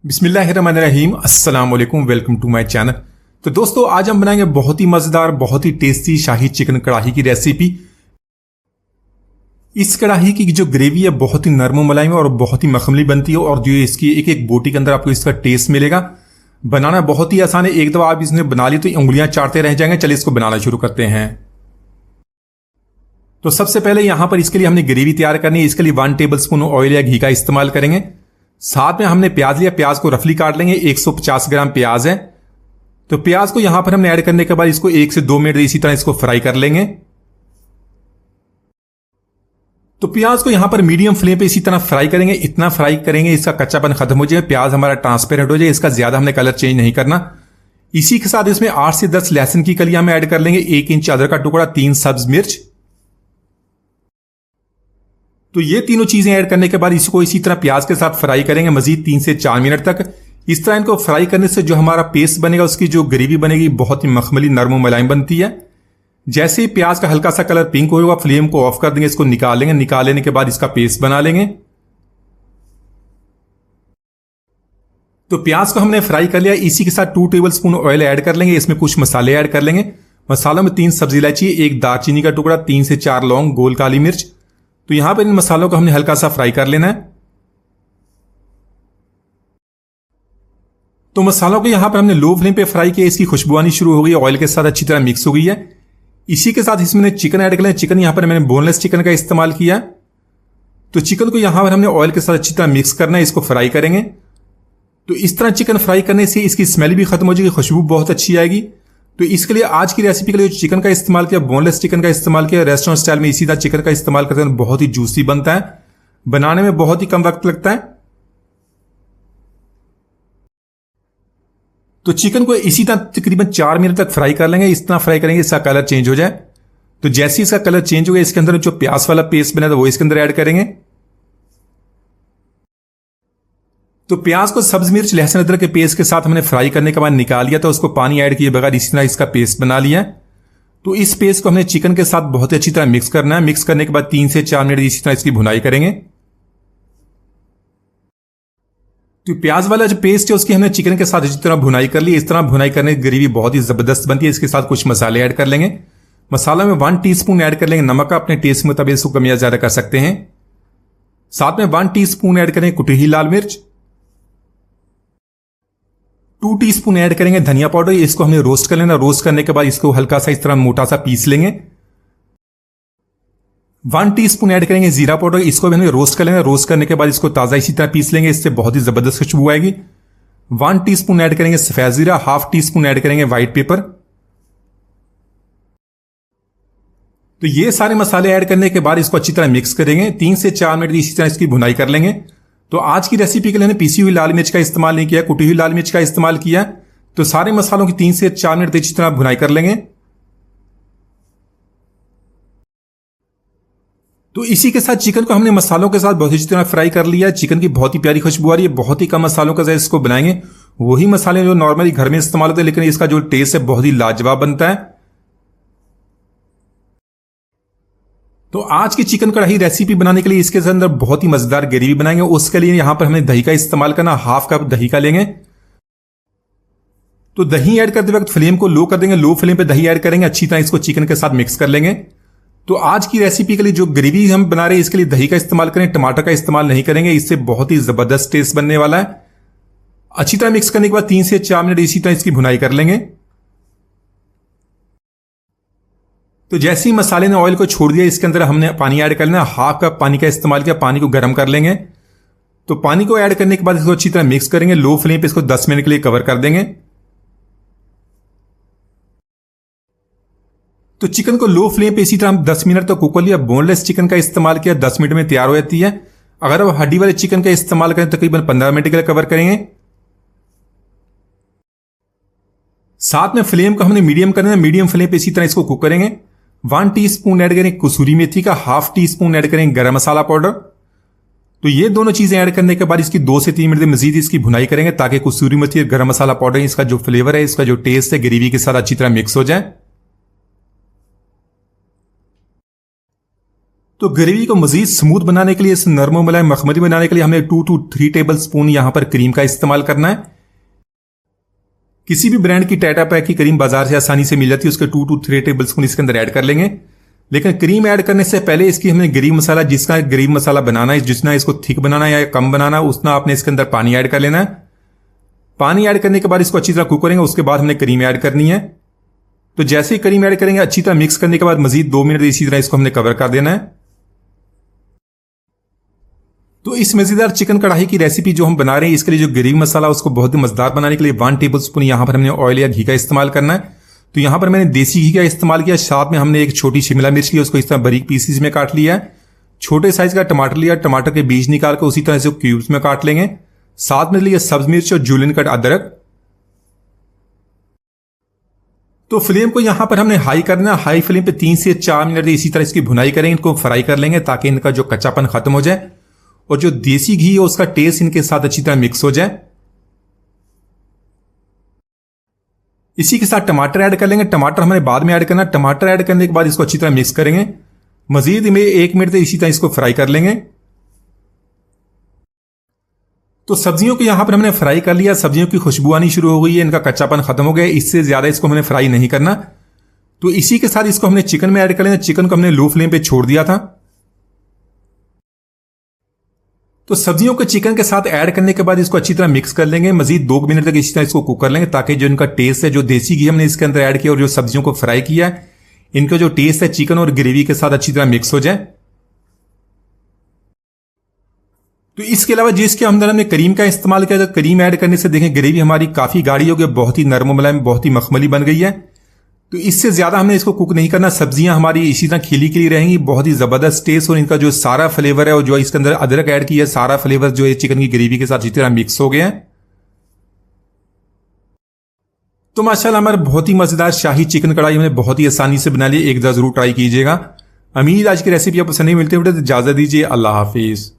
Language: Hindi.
बिस्मिल्लाहिर्रहमानिर्रहीम, अस्सलाम वालेकुम, वेलकम टू माय चैनल। तो दोस्तों, आज हम बनाएंगे बहुत ही मजेदार, बहुत ही टेस्टी शाही चिकन कढ़ाई की रेसिपी। इस कढ़ाई की जो ग्रेवी है बहुत ही नरम मुलायम और बहुत ही मखमली बनती है और जो इसकी एक एक बोटी के अंदर आपको इसका टेस्ट मिलेगा। बनाना बहुत ही आसान है, एक दफा आप इसने बना ली तो उंगलियां चाटते रह जाएंगे। चलिए इसको बनाना शुरू करते हैं। तो सबसे पहले यहां पर इसके लिए हमने ग्रेवी तैयार करनी है। इसके लिए 1 टेबल स्पून ऑयल या घी का इस्तेमाल करेंगे। साथ में हमने प्याज लिया, प्याज को रफली काट लेंगे। 150 ग्राम प्याज है। तो प्याज को यहां पर हमने ऐड करने के बाद इसको 1 से 2 मिनट इसी तरह इसको फ्राई कर लेंगे। तो प्याज को यहां पर मीडियम फ्लेम पे इसी तरह फ्राई करेंगे। इतना फ्राई करेंगे इसका कच्चापन खत्म हो जाए, प्याज हमारा ट्रांसपेरेंट हो जाए। इसका ज्यादा हमने कलर चेंज नहीं करना। इसी के साथ इसमें 8 से 10 लहसुन की कलियां हम ऐड कर लेंगे। 1 इंच अदरक का टुकड़ा, 3 सब्ज मिर्च। तो ये तीनों चीजें ऐड करने के बाद इसको इसी तरह प्याज के साथ फ्राई करेंगे मजीद 3 से 4 मिनट तक। इस तरह इनको फ्राई करने से जो हमारा पेस्ट बनेगा, उसकी जो ग्रेवी बनेगी बहुत ही मखमली, नरम मुलायम बनती है। जैसे ही प्याज का हल्का सा कलर पिंक होगा, फ्लेम को ऑफ कर देंगे, इसको निकाल लेंगे। निकाल लेने के बाद इसका पेस्ट बना लेंगे। तो प्याज को हमने फ्राई कर लिया। इसी के साथ 2 टेबल स्पून ऑयल ऐड कर लेंगे। इसमें कुछ मसाले ऐड कर लेंगे। मसालों में 3 सब्जी इलायची, 1 दालचीनी का टुकड़ा, 3 से 4 लौंग, गोल काली मिर्च। तो यहां पर इन मसालों को हमने हल्का सा फ्राई कर लेना है। तो मसालों को यहां पर हमने लो फ्लेम पे फ्राई किया। इसकी खुशबू आनी शुरू हो गई है, ऑयल के साथ अच्छी तरह मिक्स हो गई है। इसी के साथ इसमें चिकन ऐड कर लें। चिकन यहां पर मैंने बोनलेस चिकन का इस्तेमाल किया। तो चिकन को यहां पर हमने ऑयल के साथ अच्छी तरह मिक्स करना है, इसको फ्राई करेंगे। तो इस तरह चिकन फ्राई करने से इसकी स्मेल भी खत्म हो जाएगी, खुशबू बहुत अच्छी आएगी। तो इसके लिए आज की रेसिपी के लिए चिकन का इस्तेमाल किया, बोनलेस चिकन का इस्तेमाल किया। रेस्टोरेंट स्टाइल में इसी तरह चिकन का इस्तेमाल करते हैं, बहुत ही जूसी बनता है, बनाने में बहुत ही कम वक्त लगता है। तो चिकन को इसी तरह तकरीबन 4 मिनट तक फ्राई कर लेंगे। इस तरह फ्राई करेंगे इसका कलर चेंज हो जाए। तो जैसे ही इसका कलर चेंज हो गया, इसके अंदर जो प्याज वाला पेस्ट बना था वो इसके अंदर ऐड करेंगे। तो प्याज को सब्ज मिर्च, लहसुन, अदरक के पेस्ट के साथ हमने फ्राई करने के बाद निकाल लिया। तो उसको पानी ऐड किए बगैर इसी तरह इसका पेस्ट बना लिया। तो इस पेस्ट को हमने चिकन के साथ बहुत अच्छी तरह मिक्स करना है। मिक्स करने के बाद 3 से 4 मिनट इसी तरह इसकी भुनाई करेंगे। तो प्याज वाला जो पेस्ट है उसकी हमने चिकन के साथ अच्छी तरह भुनाई कर ली। इस तरह भुनाई करने की ग्रेवी बहुत ही जबरदस्त बनती है। इसके साथ कुछ मसाले ऐड कर लेंगे। मसाला में 1 टीस्पून ऐड कर लेंगे नमक का, अपने टेस्ट के मुताबिक इसको कम या ज्यादा कर सकते हैं। साथ में 1 टीस्पून ऐड करेंगे कुटी हुई लाल मिर्च। 2 टीस्पून ऐड करेंगे धनिया पाउडर। इसको हमने रोस्ट कर लेना। रोस्ट करने के बाद इसको हल्का सा इस तरह मोटा सा पीस लेंगे। 1 टीस्पून ऐड करेंगे जीरा पाउडर। इसको भी हमने रोस्ट कर लेंगे। रोस्ट करने के बाद इसको ताजा इसी तरह पीस लेंगे, इससे बहुत ही जबरदस्त खुशबू आएगी। 1 टीस्पून ऐड करेंगे सफेद जीरा। 1/2 टीस्पून ऐड करेंगे व्हाइट पेपर। तो ये सारे मसाले ऐड करने के बाद इसको अच्छी तरह मिक्स करेंगे। 3 से 4 मिनट इसी तरह इसकी भुनाई कर लेंगे। तो आज की रेसिपी के लिए पीसी हुई लाल मिर्च का इस्तेमाल नहीं किया, कुटी हुई लाल मिर्च का इस्तेमाल किया। तो सारे मसालों की 3 से 4 मिनट अच्छी तरह भुनाई कर लेंगे। तो इसी के साथ चिकन को हमने मसालों के साथ बहुत अच्छी तरह फ्राई कर लिया। चिकन की बहुत ही प्यारी खुशबू आ रही है। बहुत ही कम मसालों के साथ इसको बनाएंगे, वही मसाले जो नॉर्मली घर में इस्तेमाल होते हैं, लेकिन इसका जो टेस्ट है बहुत ही लाजवाब बनता है। तो आज की चिकन कढ़ाई रेसिपी बनाने के लिए इसके अंदर बहुत ही मजेदार ग्रेवी बनाएंगे। उसके लिए यहां पर हमें दही का इस्तेमाल करना। 1/2 कप दही का लेंगे। तो दही ऐड करते वक्त फ्लेम को लो कर देंगे। लो फ्लेम पे दही ऐड करेंगे, अच्छी तरह इसको चिकन के साथ मिक्स कर लेंगे। तो आज की रेसिपी के लिए जो ग्रेवी हम बना रहे हैं इसके लिए दही का इस्तेमाल करें, टमाटर का इस्तेमाल नहीं करेंगे। इससे बहुत ही जबरदस्त टेस्ट बनने वाला है। अच्छी तरह मिक्स करने के बाद 3 से 4 मिनट इसी तरह इसकी भुनाई कर लेंगे। तो जैसे ही मसाले ने ऑयल को छोड़ दिया, इसके अंदर हमने पानी ऐड कर लेना। 1/2 कप पानी का इस्तेमाल किया। पानी को गर्म कर लेंगे। तो पानी को ऐड करने के बाद इसको अच्छी तरह मिक्स करेंगे। लो फ्लेम पे इसको 10 मिनट के लिए कवर कर देंगे। तो चिकन को लो फ्लेम पे इसी तरह हम 10 मिनट तक कुक कर लिया। बोनलेस चिकन का इस्तेमाल किया, 10 मिनट में तैयार हो जाती है। अगर आप हड्डी वाले चिकन का इस्तेमाल करें तकरीबन 15 मिनट के लिए कवर करेंगे। साथ में फ्लेम को हमने मीडियम करना है। मीडियम फ्लेम पे इसी तरह इसको कुक करेंगे। 1 टीस्पून ऐड करें कसूरी मेथी का। 1/2 टीस्पून ऐड करें गरम मसाला पाउडर। तो ये दोनों चीजें ऐड करने के बाद इसकी 2 से 3 मिनट मजीद इसकी भुनाई करेंगे, ताकि कसूरी मेथी और गरम मसाला पाउडर इसका जो फ्लेवर है, इसका जो टेस्ट है, ग्रेवी के साथ अच्छी तरह मिक्स हो जाए। तो ग्रेवी को मजीद स्मूथ बनाने के लिए, इस नरम मुलायम मखमली बनाने के लिए हमने 2 to 3 टेबल स्पून यहां पर क्रीम का इस्तेमाल करना है। किसी भी ब्रांड की टाटा पैक की क्रीम बाजार से आसानी से मिल जाती है, उसके 2 to 3 टेबल स्पून इसके अंदर ऐड कर लेंगे। लेकिन क्रीम ऐड करने से पहले इसकी हमने ग्रेवी मसाला, जिसका ग्रेवी मसाला बनाना है, जितना इसको थिक बनाना है या कम बनाना है, उतना आपने इसके अंदर पानी ऐड कर लेना है। पानी ऐड करने के बाद इसको अच्छी तरह कुक करेंगे, उसके बाद हमने क्रीम ऐड करनी है। तो जैसे ही क्रीम ऐड करेंगे, अच्छी तरह मिक्स करने के बाद मजीद 2 मिनट इसी तरह इसको हमने कवर कर देना है। तो इस मजेदार चिकन कढ़ाई की रेसिपी जो हम बना रहे हैं, इसके लिए जो ग्रेवी मसाला उसको बहुत ही मजेदार बनाने के लिए 1 टेबल स्पून यहां पर हमने ऑयल या घी का इस्तेमाल करना है। तो यहां पर मैंने देसी घी का इस्तेमाल किया, साथ में हमने एक छोटी शिमला मिर्च लिया, उसको इस तरह बारीक पीसेस में काट लिया है। छोटे साइज का टमाटर लिया, टमाटर के बीज निकाल कर उसी तरह से क्यूब्स में काट लेंगे। साथ में लिया सब्ज मिर्च और जूलियन कट अदरक। तो फ्लेम को यहां पर हमने हाई करना है, हाई फ्लेम पे 3 से 4 मिनट इसी तरह इसकी भुनाई करेंगे, इनको फ्राई कर लेंगे ताकि इनका जो कच्चापन खत्म हो जाए और जो देसी घी है उसका टेस्ट इनके साथ अच्छी तरह मिक्स हो जाए। इसी के साथ टमाटर ऐड कर लेंगे, टमाटर हमें बाद में ऐड करना। टमाटर ऐड करने के बाद इसको अच्छी तरह मिक्स करेंगे, मजीद में 1 मिनट तक इसी तरह इसको फ्राई कर लेंगे। तो सब्जियों को यहां पर हमने फ्राई कर लिया, सब्जियों की खुशबू आनी शुरू हो गई है, इनका कच्चापन खत्म हो गया, इससे ज्यादा इसको हमने फ्राई नहीं करना। तो इसी के साथ इसको हमने चिकन में ऐड कर लेंगे। चिकन को हमने लो फ्लेम पे छोड़ दिया था। तो सब्जियों को चिकन के साथ ऐड करने के बाद इसको अच्छी तरह मिक्स कर लेंगे, मजीद 2 मिनट तक इसी तरह इसको कुक कर लेंगे ताकि जो इनका टेस्ट है, जो देसी घी हमने इसके अंदर ऐड किया और जो सब्जियों को फ्राई किया है, इनका जो टेस्ट है चिकन और ग्रेवी के साथ अच्छी तरह मिक्स हो जाए। तो इसके अलावा जिसके अंदर हमने करीम का इस्तेमाल किया, तो करीम ऐड करने से देखें ग्रेवी हमारी काफी गाढ़ी हो गई, बहुत ही नरम मुलायम, बहुत ही मखमली बन गई है। तो इससे ज्यादा हमने इसको कुक नहीं करना। सब्जियां हमारी इसी तरह खिली खिली रहेंगी, बहुत ही जबरदस्त टेस्ट और इनका जो सारा फ्लेवर है और जो इसके अंदर अदरक ऐड किया है, सारा फ्लेवर जो है चिकन की ग्रेवी के साथ इसी तरह मिक्स हो गया है। तो माशाल्लाह हमारा बहुत ही मजेदार शाही चिकन कढ़ाई हमने बहुत ही आसानी से बना ली। एक बार जरूर ट्राई कीजिएगा। उम्मीद आज की रेसिपी आपको पसंद नहीं मिलती, तो इजाजत दीजिए। अल्लाह हाफिज।